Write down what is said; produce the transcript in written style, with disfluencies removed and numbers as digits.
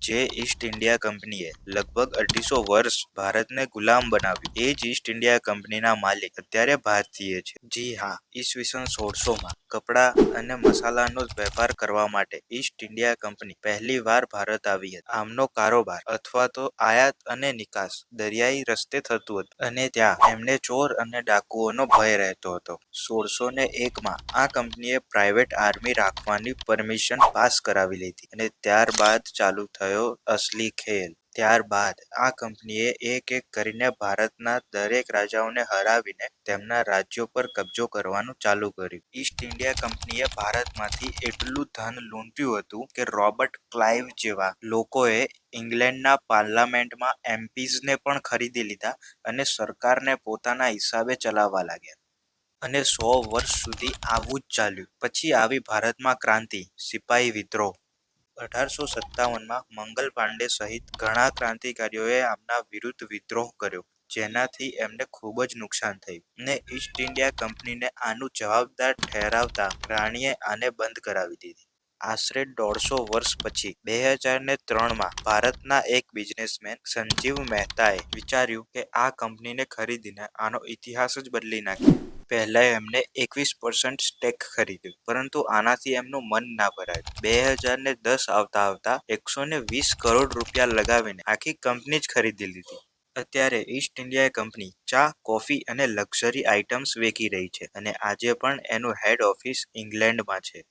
જે East India કંપનીએ લગભગ 250 વર્ષ ભારતને ગુલામ બનાવ્યું, એ જ ઈસ્ટ ઇન્ડિયા કંપનીના માલિક અત્યારે ભારતીય છે. જી હા, ઈસવીસન 1600માં કપડા અને મસાલાનો વેપાર કરવા માટે ઈસ્ટ ઇન્ડિયા કંપની પહેલી વાર ભારત આવી હતી. આમનો કારોબાર અથવા તો આયાત અને નિકાસ દરિયાઈ રસ્તે થતું હતું અને ત્યાં એમને ચોર અને ડાકુઓનો ભય રહેતો હતો. 1601માં આ કંપનીએ પ્રાઇવેટ આર્મી રાખવાની પરમિશન પાસ કરાવી લીધી અને ત્યારબાદ ચાલુ થયો અસલી ખેલ. ત્યારબાદ આ કંપનીએ એક એક કરીને ભારતના દરેક રાજાઓને હરાવીને તેમના રાજ્યો પર કબજો કરવાનું ચાલુ કર્યું. ઈસ્ટ ઇન્ડિયા કંપનીએ ભારતમાંથી એટલું ધન લૂંટ્યું હતું કે રોબર્ટ ક્લાઇવ જેવા લોકોએ ઇંગ્લેન્ડના પાર્લામેન્ટમાં એમપીઝને પણ ખરીદી લીધા અને સરકારને પોતાના હિસાબે ચલાવવા લાગ્યા. અને 100 વર્ષ સુધી આવું જ ચાલ્યું. પછી આવી ભારતમાં ક્રાંતિ, સિપાહી વિદ્રોહ. 1857માં મંગલ પાંડે સહિત ઘણા ક્રાંતિકારીઓએ આમના વિરુદ્ધ વિદ્રોહ કર્યો, જેનાથી એમને ખૂબ જ નુકસાન થયું ને ઈસ્ટ ઇન્ડિયા કંપનીને આનું જવાબદાર ઠેરાવતા રાણીએ આને બંધ કરાવી દીધી. આશરે 150 વર્ષ પછી 2003માં ભારતના એક બિઝનેસમેન સંજીવ મહેતાએ વિચાર્યું કે આ કંપનીને ખરીદીને આનો ઇતિહાસ જ બદલી નાખે. પહેલા એમને 21% સ્ટેક ખરીદ્યું, પરંતુ આનાથી એમનું મન ના ભરાયું. 2010 આવતા 120 કરોડ રૂપિયા લગાવીને આખી કંપની જ ખરીદી લીધી. અત્યારે ઈસ્ટ ઇન્ડિયા કંપની ચા, કોફી અને લક્ઝરી આઇટમ્સ વેચી રહી છે અને આજે પણ એનું હેડ ઓફિસ ઇંગ્લેન્ડમાં છે.